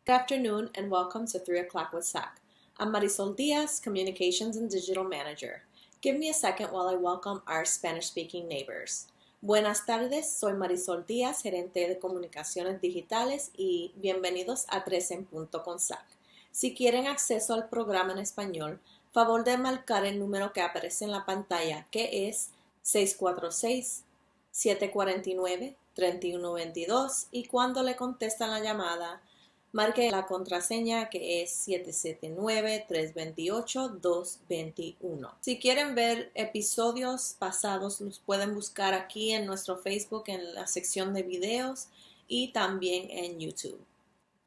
Good afternoon and welcome to 3 o'clock with SOC. I'm Marisol Diaz, Communications and Digital Manager. Give me a second while I welcome our Spanish-speaking neighbors. Buenas tardes, soy Marisol Díaz, gerente de Comunicaciones Digitales y bienvenidos a 3 en punto con SOC. Si quieren acceso al programa en español, favor de marcar el número que aparece en la pantalla, que es 646-749-3122 y cuando le contestan la llamada, marque la contraseña que es 779-328-221. Si quieren ver episodios pasados, los pueden buscar aquí en nuestro Facebook en la sección de videos y también en YouTube.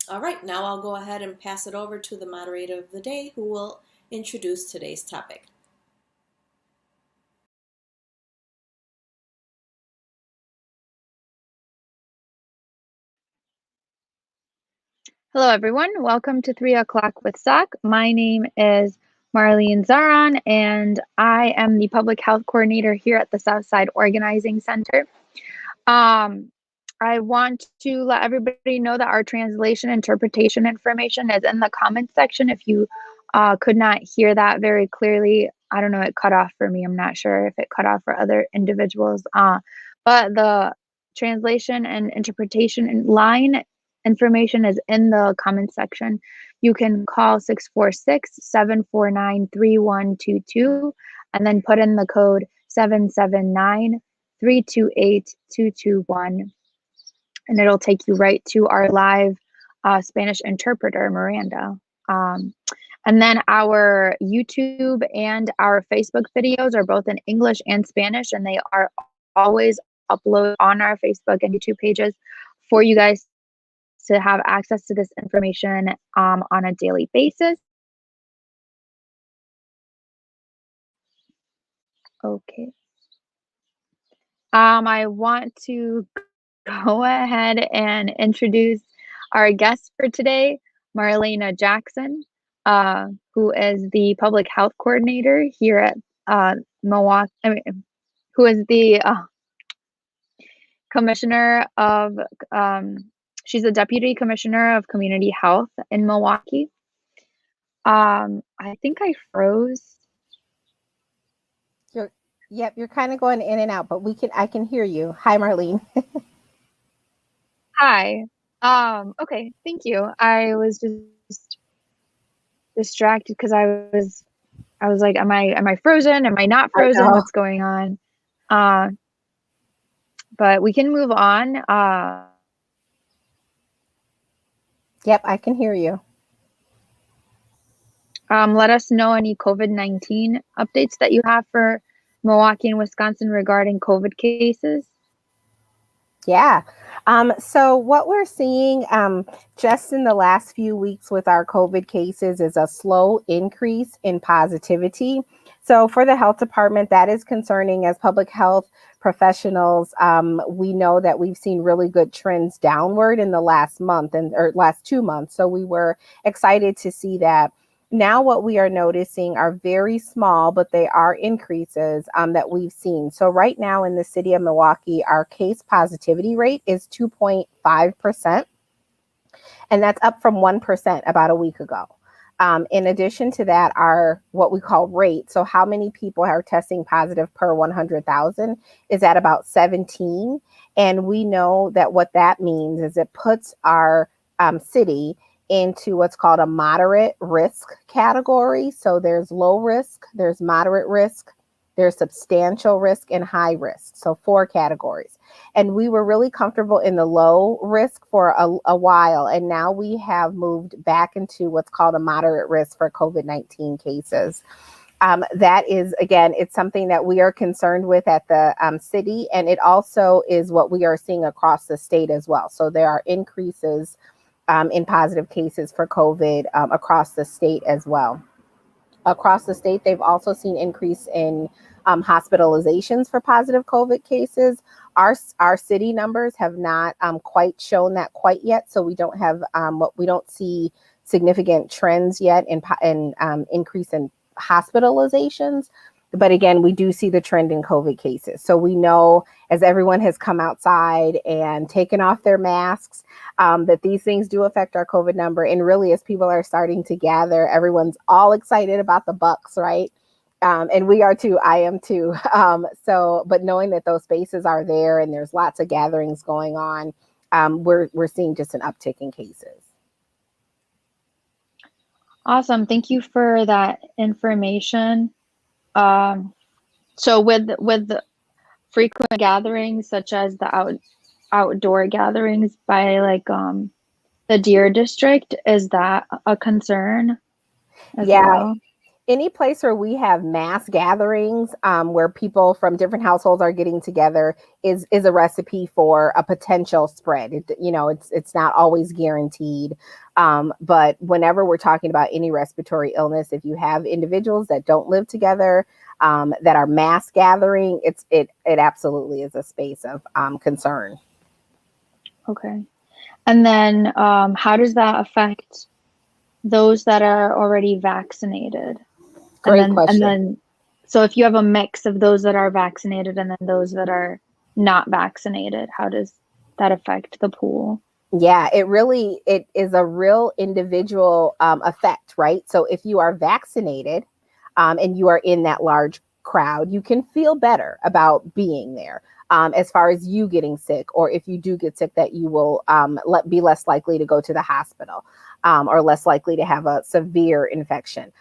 All right, now I'll go ahead and pass it over to the moderator of the day who will introduce today's topic. Hello, everyone. Welcome to 3 o'clock with SOC. My name is Marlaina Jackson, and I am the Public Health Coordinator here at the Southside Organizing Center. I want to let everybody know that our translation interpretation information is in the comments section. If you could not hear that very clearly, I don't know, it cut off for me. I'm not sure if it cut off for other individuals. But the translation and interpretation line information is in the comments section. You can call 646-749-3122 and then put in the code 779-328-221. And it'll take you right to our live Spanish interpreter, Miranda. And then our YouTube and our Facebook videos are both in English and Spanish, and they are always uploaded on our Facebook and YouTube pages for you guys to have access to this information on a daily basis. Okay. I want to go ahead and introduce our guest for today, Marlaina Jackson, who is the Public Health Coordinator here at Milwaukee, who is the Commissioner of she's a Deputy Commissioner of Community Health in Milwaukee. I think I froze. You're kind of going in and out, but I can hear you. Hi, Marlene. Hi. Okay, thank you. I was just distracted because I was like, am I frozen? Am I not frozen? What's going on? But we can move on. Yep, I can hear you. Let us know any COVID-19 updates that you have for Milwaukee and Wisconsin regarding COVID cases. Yeah. So what we're seeing just in the last few weeks with our COVID cases is a slow increase in positivity. So for the health department, that is concerning. As public health professionals, we know that we've seen really good trends downward in the last month or last 2 months. So we were excited to see that. Now what we are noticing are very small, but they are increases that we've seen. So right now in the city of Milwaukee, our case positivity rate is 2.5%. And that's up from 1% about a week ago. In addition to that, our what we call rate, so how many people are testing positive per 100,000 is at about 17. And we know that what that means is it puts our city into what's called a moderate risk category. So there's low risk, there's moderate risk, there's substantial risk, and high risk. So 4 categories. And we were really comfortable in the low risk for a while. And now we have moved back into what's called a moderate risk for COVID-19 cases. That is, again, it's something that we are concerned with at the city. And it also is what we are seeing across the state as well. So there are increases in positive cases for COVID across the state as well. Across the state, they've also seen increase in hospitalizations for positive COVID cases. Our city numbers have not quite shown that quite yet, so we don't have we don't see significant trends yet in increase in hospitalizations. But again, we do see the trend in COVID cases. So we know, as everyone has come outside and taken off their masks, that these things do affect our COVID number. And really, as people are starting to gather, everyone's all excited about the bucks, right? And we are too. I am too. But knowing that those spaces are there and there's lots of gatherings going on, we're seeing just an uptick in cases. Awesome. Thank you for that information. So with the frequent gatherings, such as the outdoor gatherings by like the Deer District, is that a concern as well? Any place where we have mass gatherings, where people from different households are getting together, is a recipe for a potential spread. It's not always guaranteed, but whenever we're talking about any respiratory illness, if you have individuals that don't live together, that are mass gathering, it absolutely is a space of concern. Okay, and then how does that affect those that are already vaccinated? Great question. And then, so if you have a mix of those that are vaccinated and then those that are not vaccinated, how does that affect the pool? Yeah, it is a real individual effect, right? So if you are vaccinated and you are in that large crowd, you can feel better about being there. As far as you getting sick, or if you do get sick, that you will be less likely to go to the hospital. Or less likely to have a severe infection.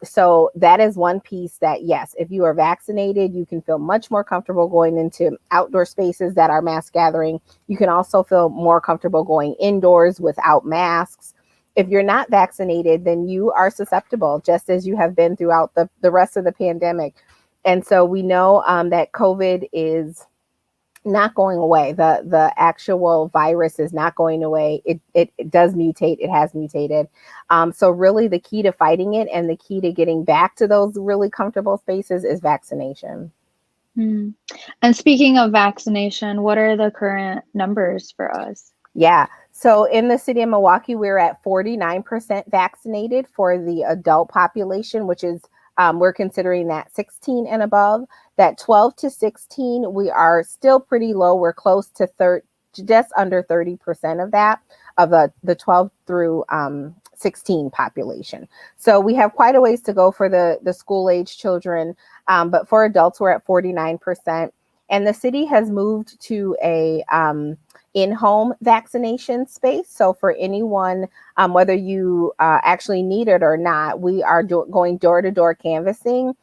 So that is one piece that, yes, if you are vaccinated, you can feel much more comfortable going into outdoor spaces that are mass gathering. You can also feel more comfortable going indoors without masks. If you're not vaccinated, then you are susceptible, just as you have been throughout the rest of the pandemic. And so we know that COVID is not going away. The actual virus is not going away. It does mutate. It has mutated. So really the key to fighting it and the key to getting back to those really comfortable spaces is vaccination. And speaking of vaccination, what are the current numbers for us? Yeah. So in the city of Milwaukee, we're at 49% vaccinated for the adult population, which is we're considering that 16 and above. That 12 to 16, we are still pretty low. We're close to just under 30% of that, of the 12 through 16 population. So we have quite a ways to go for the school age children. But for adults, we're at 49%. And the city has moved to a in-home vaccination space. So for anyone, whether you actually need it or not, we are going door-to-door canvassing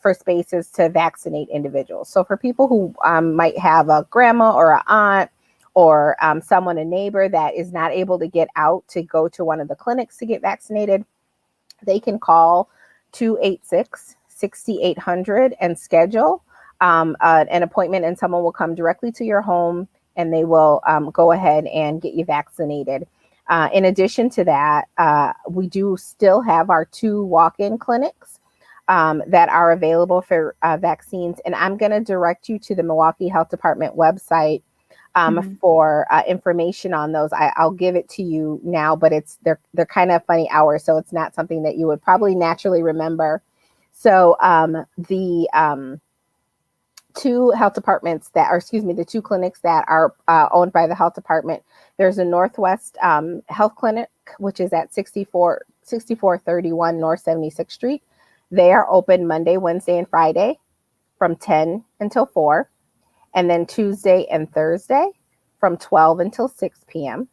for spaces to vaccinate individuals. So for people who might have a grandma or an aunt or someone, a neighbor that is not able to get out to go to one of the clinics to get vaccinated, they can call 286-6800 and schedule an appointment, and someone will come directly to your home and they will go ahead and get you vaccinated. In addition to that, we do still have our 2 walk-in clinics that are available for vaccines. And I'm going to direct you to the Milwaukee Health Department website for information on those. I'll give it to you now, but they're kind of funny hours, so it's not something that you would probably naturally remember. So the 2 health departments the 2 clinics that are owned by the health department. There's a Northwest Health Clinic, which is at 6431 North 76th Street. They are open Monday, Wednesday, and Friday from 10 until 4, and then Tuesday and Thursday from 12 until 6 p.m.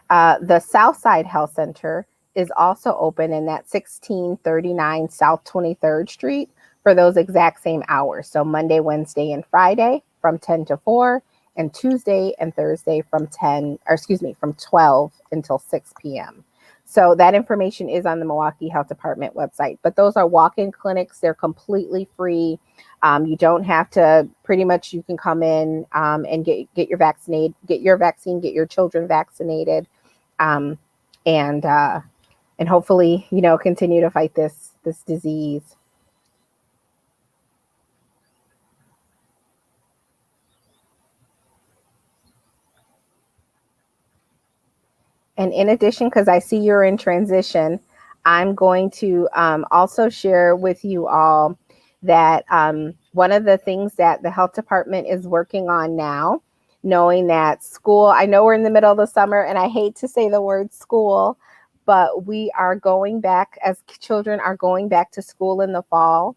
The Southside Health Center is also open in that 1639 South 23rd Street for those exact same hours. So Monday, Wednesday, and Friday from 10 to 4, and Tuesday and Thursday from 12 until 6 p.m. So that information is on the Milwaukee Health Department website. But those are walk-in clinics. They're completely free. You don't have to, pretty much you can come in and get your vaccine, get your children vaccinated, and hopefully, continue to fight this disease. And in addition, because I see you're in transition, I'm going to also share with you all that one of the things that the health department is working on now, knowing that school, I know we're in the middle of the summer and I hate to say the word school, but we are going back, as children are going back to school in the fall,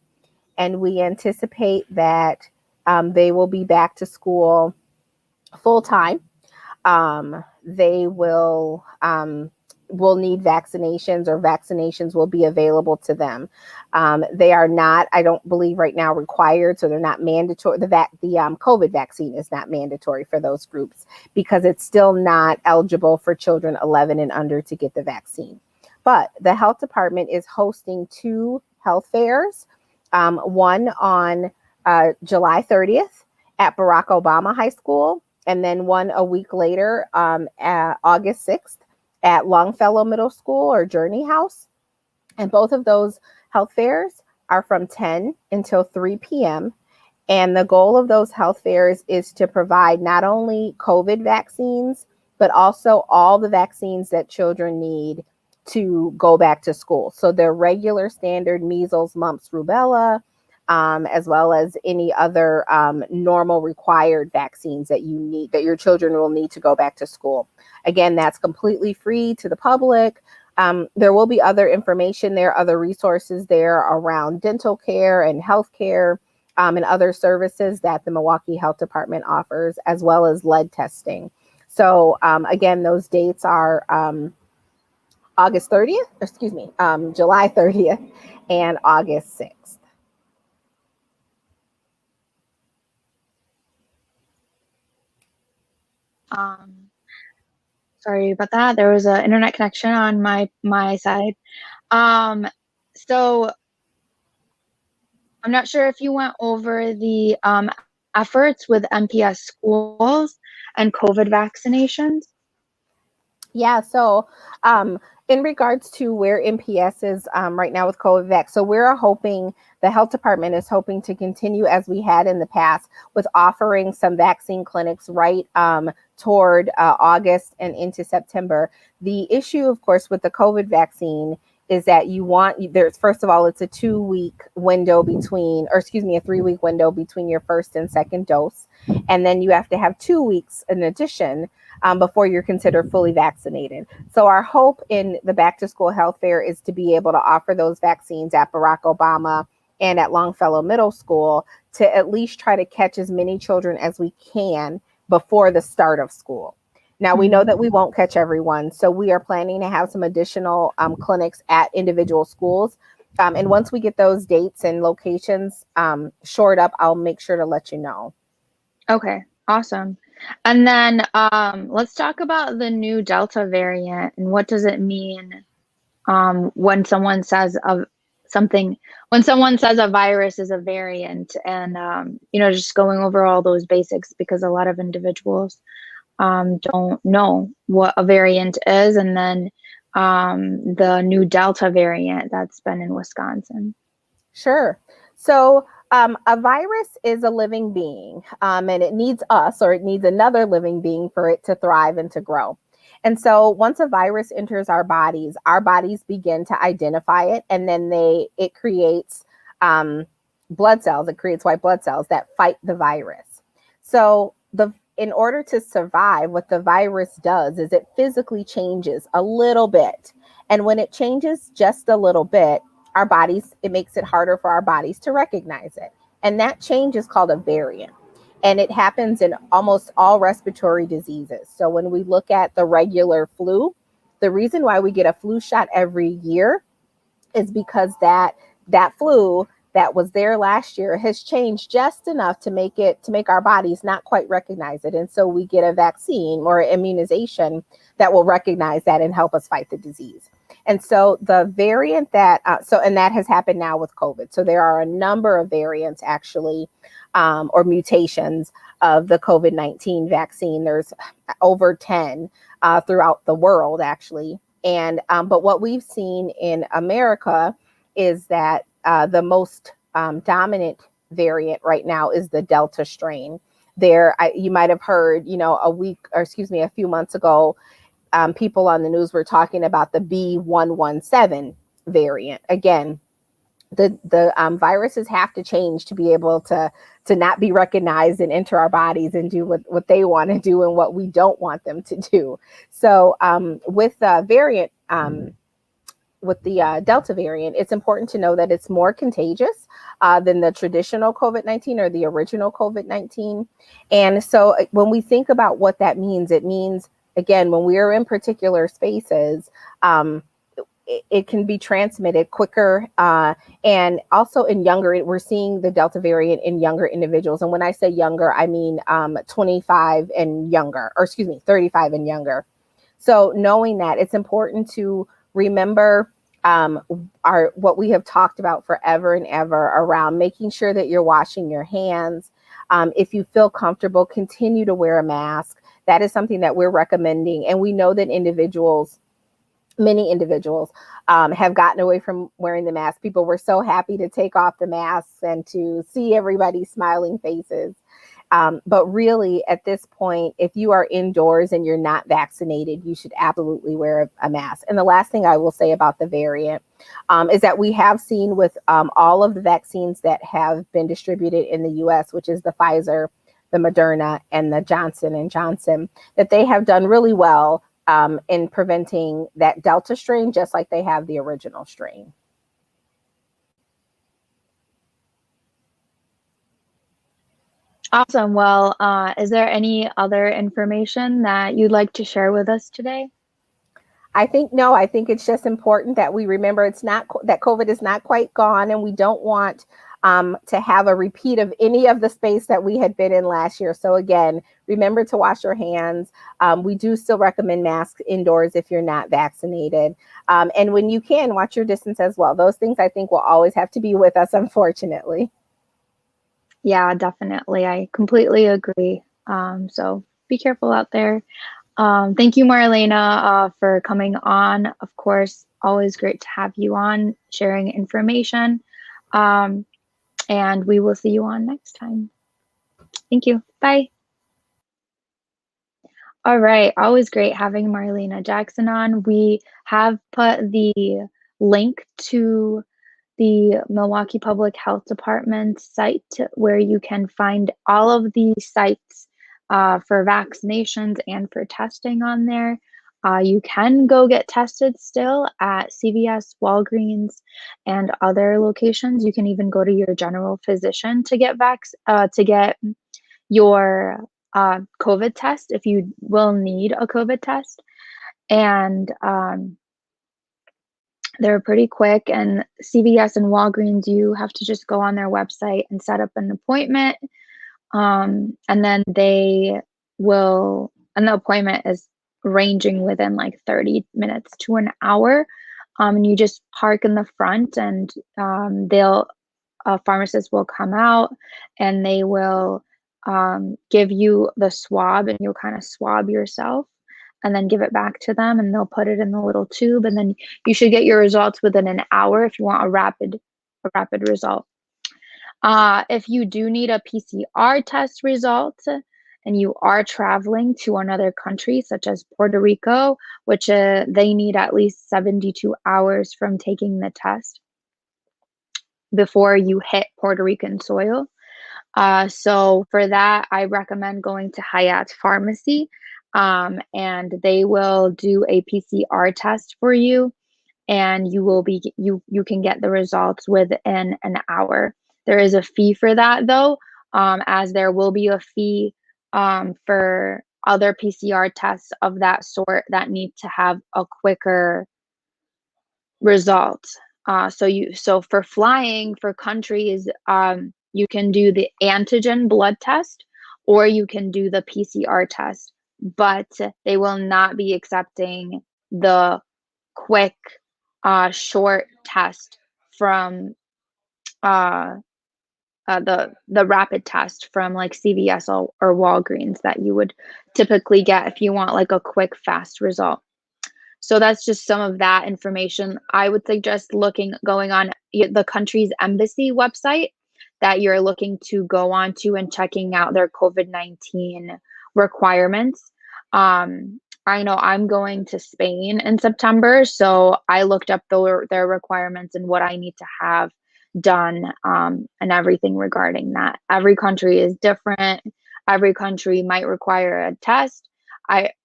and we anticipate that they will be back to school full time. They will need vaccinations, or vaccinations will be available to them. They are not, I don't believe right now, required, so they're not mandatory. The COVID vaccine is not mandatory for those groups because it's still not eligible for children 11 and under to get the vaccine. But the health department is hosting 2 health fairs, one on July 30th at Barack Obama High School, and then one a week later, August 6th, at Longfellow Middle School or Journey House. And both of those health fairs are from 10 until 3 p.m. And the goal of those health fairs is to provide not only COVID vaccines, but also all the vaccines that children need to go back to school. So they're regular standard measles, mumps, rubella, as well as any other normal required vaccines that you need, that your children will need to go back to school. Again, that's completely free to the public. There will be other information there, other resources there around dental care and health care, and other services that the Milwaukee Health Department offers, as well as lead testing. So again, those dates are July 30th and August 6th. Sorry about that. There was an internet connection on my side. So I'm not sure if you went over the efforts with MPS schools and COVID vaccinations. Yeah, so in regards to where MPS is right now with COVID vax, so we're hoping, the health department is hoping to continue as we had in the past with offering some vaccine clinics right toward August and into September. The issue, of course, with the COVID vaccine is that there's, first of all, it's a 2-week window between, or excuse me, a 3-week window between your first and second dose. And then you have to have 2 weeks in addition before you're considered fully vaccinated. So our hope in the back to school health fair is to be able to offer those vaccines at Barack Obama and at Longfellow Middle School to at least try to catch as many children as we can before the start of school. Now, we know that we won't catch everyone, so we are planning to have some additional clinics at individual schools. And once we get those dates and locations shored up, I'll make sure to let you know. Okay, awesome. And then let's talk about the new Delta variant and what does it mean when someone says a virus is a variant, and just going over all those basics, because a lot of individuals don't know what a variant is, and then the new Delta variant that's been in Wisconsin. Sure. So a virus is a living being, and it needs us, or it needs another living being for it to thrive and to grow. And so once a virus enters our bodies begin to identify it, and then it creates blood cells. It creates white blood cells that fight the virus. So in order to survive, what the virus does is it physically changes a little bit. And when it changes just a little bit, it makes it harder for our bodies to recognize it. And that change is called a variant. And it happens in almost all respiratory diseases. So when we look at the regular flu, the reason why we get a flu shot every year is because that flu that was there last year has changed just enough to make our bodies not quite recognize it. And so we get a vaccine or immunization that will recognize that and help us fight the disease. And so the variant and that has happened now with COVID. So there are a number of variants actually, or mutations of the COVID-19 vaccine. There's over 10 throughout the world actually. And but what we've seen in America is that the most dominant variant right now is the Delta strain. You might have heard, a few months ago, people on the news were talking about the B117 variant. Again, the viruses have to change to be able to not be recognized and enter our bodies and do what they want to do and what we don't want them to do. So with the variant, with the Delta variant, it's important to know that it's more contagious than the traditional COVID-19 or the original COVID-19. And so when we think about what that means, it means, again, when we are in particular spaces, it can be transmitted quicker. And also in younger, we're seeing the Delta variant in younger individuals. And when I say younger, I mean 25 and younger, or excuse me, 35 and younger. So knowing that, it's important to remember what we have talked about forever and ever around making sure that you're washing your hands. If you feel comfortable, continue to wear a mask. That is something that we're recommending. And we know that many individuals have gotten away from wearing the mask. People were so happy to take off the masks and to see everybody's smiling faces. But really, at this point, if you are indoors and you're not vaccinated, you should absolutely wear a mask. And the last thing I will say about the variant is that we have seen with all of the vaccines that have been distributed in the U.S., which is the Pfizer, the Moderna, and the Johnson & Johnson, that they have done really well in preventing that Delta strain, just like they have the original strain. Awesome. Well, is there any other information that you'd like to share with us today? I think it's just important that we remember that COVID is not quite gone, and we don't want to have a repeat of any of the space that we had been in last year. So again, remember to wash your hands. We do still recommend masks indoors if you're not vaccinated. And when you can, watch your distance as well. Those things I think will always have to be with us, unfortunately. Yeah, definitely. I completely agree. So be careful out there. Thank you, Marlaina, for coming on. Of course, always great to have you on, sharing information. And we will see you on next time. Thank you. Bye. All right. Always great having Marlaina Jackson on. We have put the link to the Milwaukee Public Health Department site where you can find all of the sites for vaccinations and for testing on there. You can go get tested still at CVS, Walgreens, and other locations. You can even go to your general physician to get your COVID test if you will need a COVID test. And they're pretty quick, and CVS and Walgreens, you have to just go on their website and set up an appointment. And then the appointment is ranging within like 30 minutes to an hour. And you just park in the front, and a pharmacist will come out and they will give you the swab, and you'll kind of swab yourself and then give it back to them, and they'll put it in the little tube, and then you should get your results within an hour if you want a rapid result. If you do need a PCR test result and you are traveling to another country, such as Puerto Rico, which they need at least 72 hours from taking the test before you hit Puerto Rican soil. So for that, I recommend going to Hyatt Pharmacy. And they will do a PCR test for you, and you can get the results within an hour. There is a fee for that though, as there will be a fee for other PCR tests of that sort that need to have a quicker result. So for flying for countries, you can do the antigen blood test, or you can do the PCR test. But they will not be accepting the quick, short test from the rapid test from like CVS or Walgreens that you would typically get if you want like a quick, fast result. So that's just some of that information. I would suggest going on the country's embassy website that you're looking to go on to and checking out their COVID-19 requirements. I know I'm going to Spain in September, so I looked up their requirements and what I need to have done, and everything regarding that. Every country is different. Every country might require a test.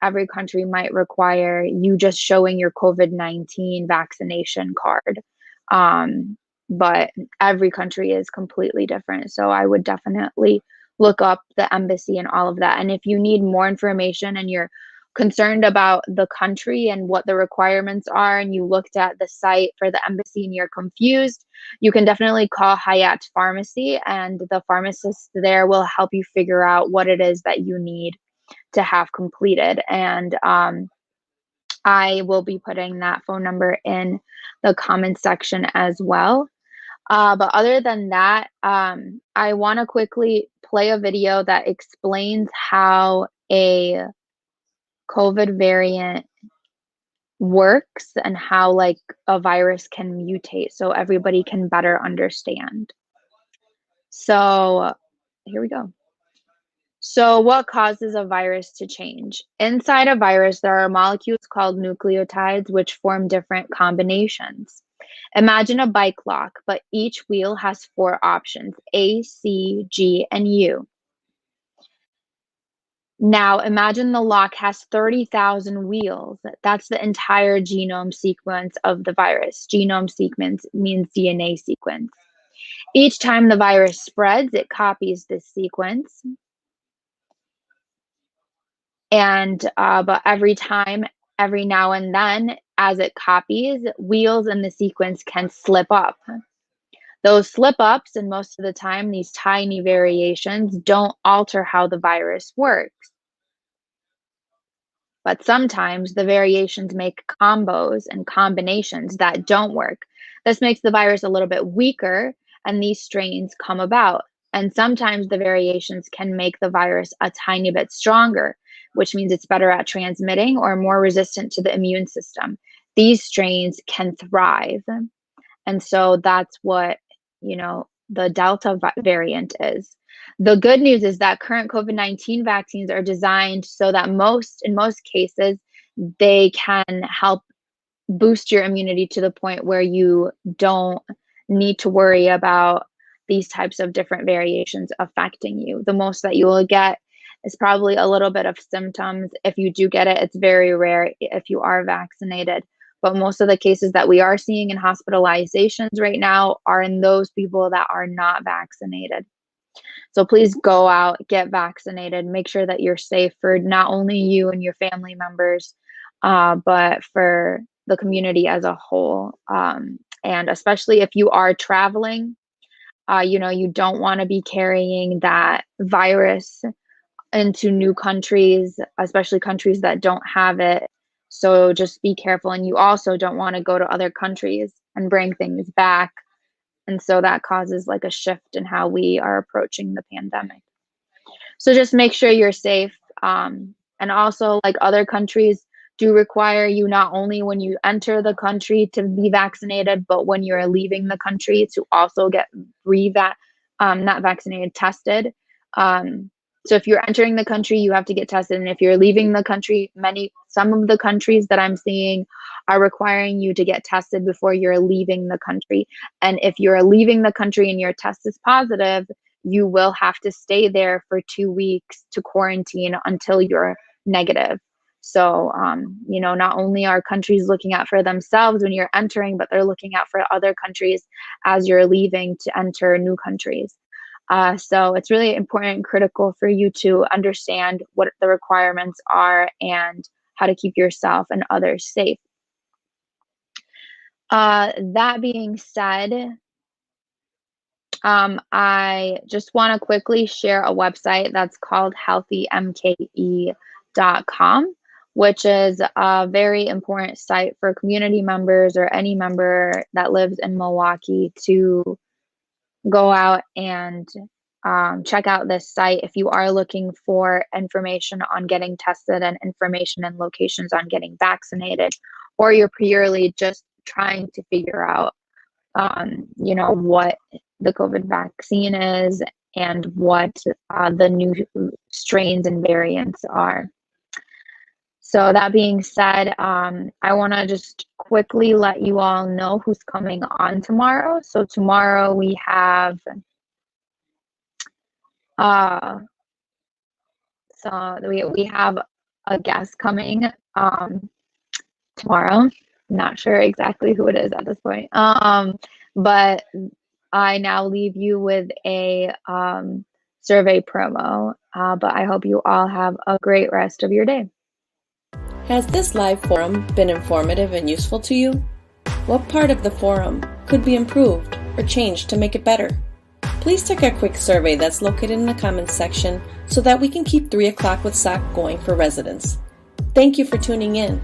Every country might require you just showing your COVID-19 vaccination card. But every country is completely different. So I would definitely look up the embassy and all of that. And if you need more information and you're concerned about the country and what the requirements are, and you looked at the site for the embassy and you're confused, you can definitely call Hayat Pharmacy, and the pharmacist there will help you figure out what it is that you need to have completed. And I will be putting that phone number in the comments section as well. But other than that, I want to quickly play a video that explains how a COVID variant works and how like a virus can mutate, so everybody can better understand. So here we go. So what causes a virus to change? Inside a virus, there are molecules called nucleotides, which form different combinations. Imagine a bike lock, but each wheel has 4 options: A, C, G, and U. Now imagine the lock has 30,000 wheels. That's the entire genome sequence of the virus. Genome sequence means DNA sequence. Each time the virus spreads, it copies this sequence. And but every now and then, as it copies, wheels in the sequence can slip up. Those slip ups, and most of the time, these tiny variations don't alter how the virus works. But sometimes the variations make combos and combinations that don't work. This makes the virus a little bit weaker, and these strains come about. And sometimes the variations can make the virus a tiny bit stronger, which means it's better at transmitting or more resistant to the immune system. These strains can thrive. And so that's what, the Delta variant is. The good news is that current COVID-19 vaccines are designed so that in most cases, they can help boost your immunity to the point where you don't need to worry about these types of different variations affecting you. The most that you will get is probably a little bit of symptoms. If you do get it, it's very rare if you are vaccinated. But most of the cases that we are seeing in hospitalizations right now are in those people that are not vaccinated. So please go out, get vaccinated, make sure that you're safe for not only you and your family members, but for the community as a whole. And especially if you are traveling, you don't want to be carrying that virus into new countries, especially countries that don't have it. So just be careful. And you also don't want to go to other countries and bring things back. And so that causes like a shift in how we are approaching the pandemic. So just make sure you're safe. And also, like, other countries do require you not only when you enter the country to be vaccinated, but when you're leaving the country to also get not vaccinated, tested. So if you're entering the country, you have to get tested. And if you're leaving the country, some of the countries that I'm seeing are requiring you to get tested before you're leaving the country. And if you're leaving the country and your test is positive, you will have to stay there for 2 weeks to quarantine until you're negative. So, not only are countries looking out for themselves when you're entering, but they're looking out for other countries as you're leaving to enter new countries. So it's really important and critical for you to understand what the requirements are and how to keep yourself and others safe. That being said, I just want to quickly share a website that's called healthymke.com, which is a very important site for community members or any member that lives in Milwaukee to go out and check out this site if you are looking for information on getting tested and information and locations on getting vaccinated, or you're purely just trying to figure out, what the COVID vaccine is and what the new strains and variants are. So that being said, I want to just quickly let you all know who's coming on tomorrow. So tomorrow we have we have a guest coming tomorrow. I'm not sure exactly who it is at this point. But I now leave you with a survey promo. But I hope you all have a great rest of your day. Has this live forum been informative and useful to you? What part of the forum could be improved or changed to make it better? Please take a quick survey that's located in the comments section so that we can keep 3 o'clock with SOC going for residents. Thank you for tuning in.